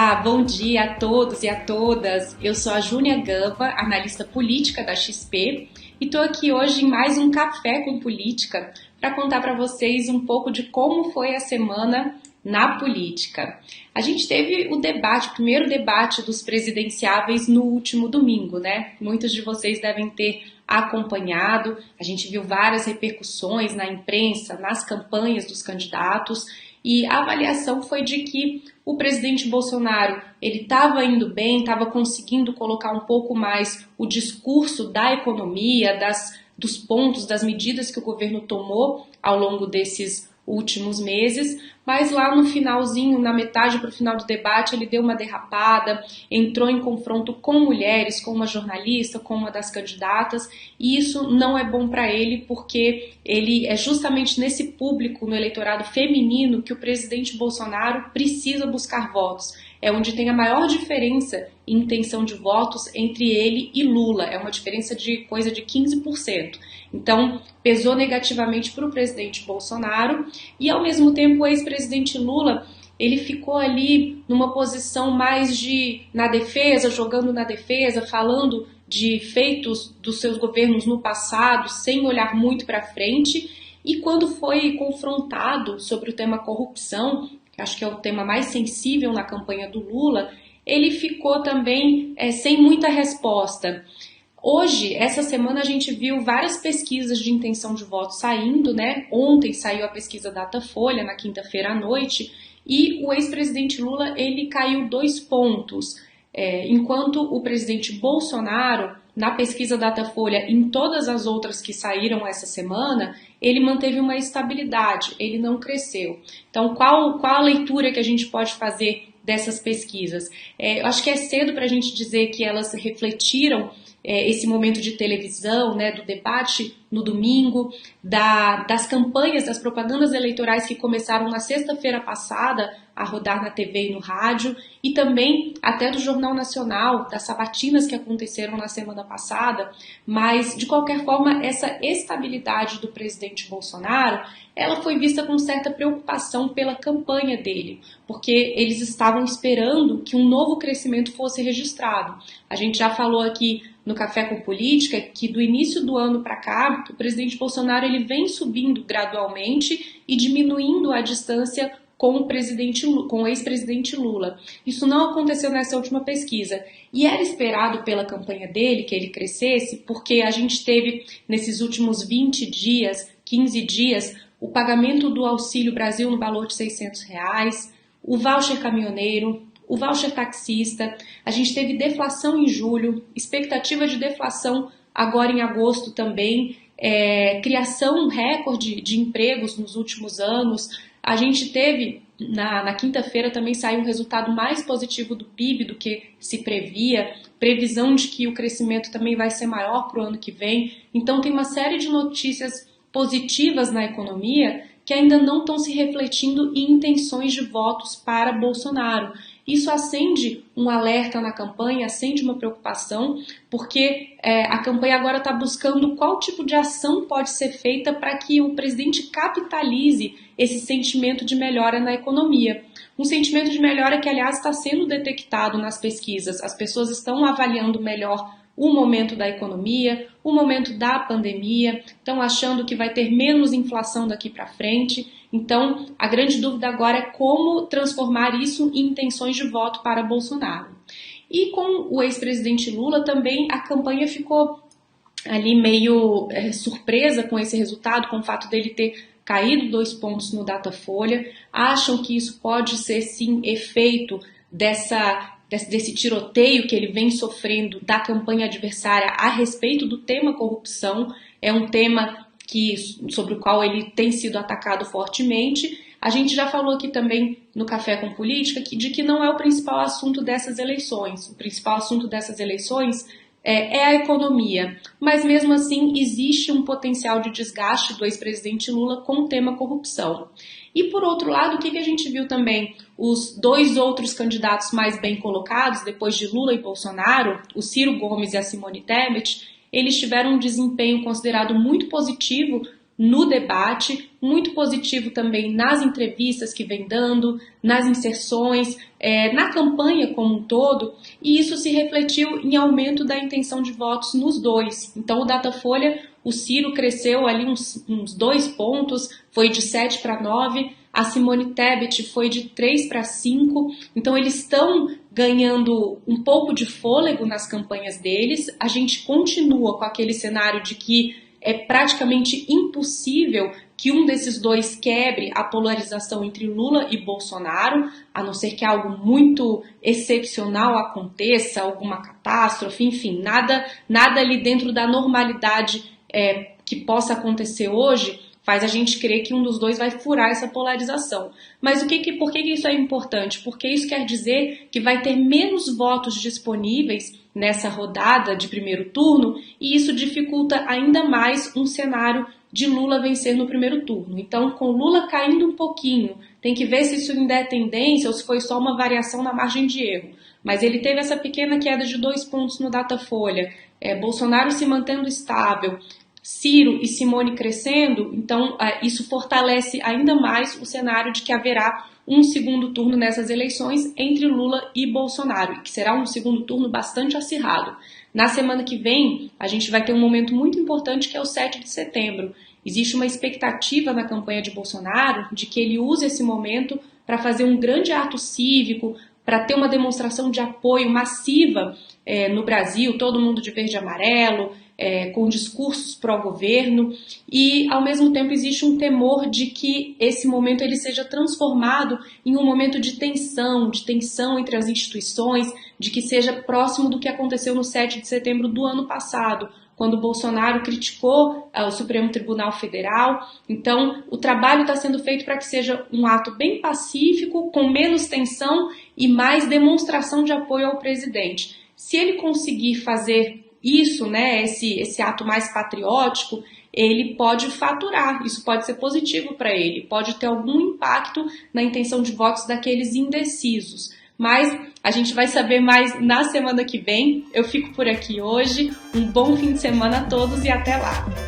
Olá, bom dia a todos e a todas. Eu sou a Júnia Gamba, analista política da XP, e estou aqui hoje em mais um Café com Política para contar para vocês um pouco de como foi a semana na política. A gente teve o primeiro debate dos presidenciáveis no último domingo, né? Muitos de vocês devem ter acompanhado. A gente viu várias repercussões na imprensa, nas campanhas dos candidatos, e a avaliação foi de que o presidente Bolsonaro ele estava indo bem, estava conseguindo colocar um pouco mais o discurso da economia, dos pontos, das medidas que o governo tomou ao longo desses últimos meses, mas lá no finalzinho, na metade para o final do debate, ele deu uma derrapada, entrou em confronto com mulheres, com uma jornalista, com uma das candidatas, e isso não é bom para ele, porque ele é justamente nesse público, no eleitorado feminino, que o presidente Bolsonaro precisa buscar votos. É onde tem a maior diferença em intenção de votos entre ele e Lula. É uma diferença de coisa de 15%. Então, pesou negativamente para o presidente Bolsonaro e, ao mesmo tempo, o ex-presidente Lula ele ficou ali numa posição mais na defesa, jogando na defesa, falando de feitos dos seus governos no passado, sem olhar muito para frente. E quando foi confrontado sobre o tema corrupção, que acho que é o tema mais sensível na campanha do Lula, ele ficou também sem muita resposta. Hoje, essa semana, a gente viu várias pesquisas de intenção de voto saindo, né? Ontem saiu a pesquisa Datafolha, na quinta-feira à noite, e o ex-presidente Lula, ele caiu 2 pontos, enquanto o presidente Bolsonaro, na pesquisa Datafolha, em todas as outras que saíram essa semana, ele manteve uma estabilidade, ele não cresceu. Então, qual a leitura que a gente pode fazer dessas pesquisas? Eu acho que é cedo para a gente dizer que elas refletiram esse momento de televisão, né, do debate no domingo, das campanhas, das propagandas eleitorais que começaram na sexta-feira passada a rodar na TV e no rádio, e também até do Jornal Nacional, das sabatinas que aconteceram na semana passada, mas de qualquer forma essa estabilidade do presidente Bolsonaro, ela foi vista com certa preocupação pela campanha dele, porque eles estavam esperando que um novo crescimento fosse registrado. A gente já falou aqui no Café com Política que do início do ano para cá, o presidente Bolsonaro ele vem subindo gradualmente e diminuindo a distância com o ex-presidente Lula. Isso não aconteceu nessa última pesquisa. E era esperado pela campanha dele que ele crescesse, porque a gente teve nesses últimos 20 dias, 15 dias, o pagamento do Auxílio Brasil no valor de R$600, o voucher caminhoneiro, o voucher taxista, a gente teve deflação em julho, expectativa de deflação agora em agosto também, criação recorde de empregos nos últimos anos. A gente teve, na quinta-feira também saiu um resultado mais positivo do PIB do que se previa, previsão de que o crescimento também vai ser maior para o ano que vem. Então tem uma série de notícias positivas na economia que ainda não estão se refletindo em intenções de votos para Bolsonaro. Isso acende um alerta na campanha, acende uma preocupação, porque a campanha agora está buscando qual tipo de ação pode ser feita para que o presidente capitalize esse sentimento de melhora na economia. Um sentimento de melhora que, aliás, está sendo detectado nas pesquisas. As pessoas estão avaliando melhor o momento da economia, o momento da pandemia, estão achando que vai ter menos inflação daqui para frente. Então, a grande dúvida agora é como transformar isso em intenções de voto para Bolsonaro. E com o ex-presidente Lula também a campanha ficou ali meio surpresa com esse resultado, com o fato dele ter caído 2 pontos no Datafolha. Acham que isso pode ser sim efeito desse tiroteio que ele vem sofrendo da campanha adversária a respeito do tema corrupção. É um tema sobre o qual ele tem sido atacado fortemente. A gente já falou aqui também no Café com Política de que não é o principal assunto dessas eleições. O principal assunto dessas eleições é a economia. Mas mesmo assim existe um potencial de desgaste do ex-presidente Lula com o tema corrupção. E por outro lado, o que a gente viu também? Os 2 outros candidatos mais bem colocados, depois de Lula e Bolsonaro, o Ciro Gomes e a Simone Tebet, eles tiveram um desempenho considerado muito positivo no debate, muito positivo também nas entrevistas que vem dando, nas inserções, na campanha como um todo, e isso se refletiu em aumento da intenção de votos nos dois. Então o Datafolha, o Ciro cresceu ali uns 2 pontos, foi de 7 para 9, a Simone Tebet foi de 3 para 5, então eles estão ganhando um pouco de fôlego nas campanhas deles. A gente continua com aquele cenário de que é praticamente impossível que um desses dois quebre a polarização entre Lula e Bolsonaro, a não ser que algo muito excepcional aconteça, alguma catástrofe, enfim, nada ali dentro da normalidade que possa acontecer hoje faz a gente crer que um dos dois vai furar essa polarização. Mas por que isso é importante? Porque isso quer dizer que vai ter menos votos disponíveis nessa rodada de primeiro turno, e isso dificulta ainda mais um cenário de Lula vencer no primeiro turno. Então, com Lula caindo um pouquinho, tem que ver se isso ainda é tendência ou se foi só uma variação na margem de erro. Mas ele teve essa pequena queda de 2 pontos no Datafolha, Bolsonaro se mantendo estável, Ciro e Simone crescendo, então isso fortalece ainda mais o cenário de que haverá um segundo turno nessas eleições entre Lula e Bolsonaro, que será um segundo turno bastante acirrado. Na semana que vem, a gente vai ter um momento muito importante que é o 7 de setembro. Existe uma expectativa na campanha de Bolsonaro de que ele use esse momento para fazer um grande ato cívico, para ter uma demonstração de apoio massiva no Brasil, todo mundo de verde e amarelo, com discursos pró-governo, e ao mesmo tempo existe um temor de que esse momento ele seja transformado em um momento de tensão entre as instituições, de que seja próximo do que aconteceu no 7 de setembro do ano passado, quando Bolsonaro criticou o Supremo Tribunal Federal. Então, o trabalho está sendo feito para que seja um ato bem pacífico, com menos tensão e mais demonstração de apoio ao presidente. Se ele conseguir fazer isso, né, esse ato mais patriótico, ele pode faturar, isso pode ser positivo para ele, pode ter algum impacto na intenção de votos daqueles indecisos. Mas a gente vai saber mais na semana que vem. Eu fico por aqui hoje. Um bom fim de semana a todos e até lá!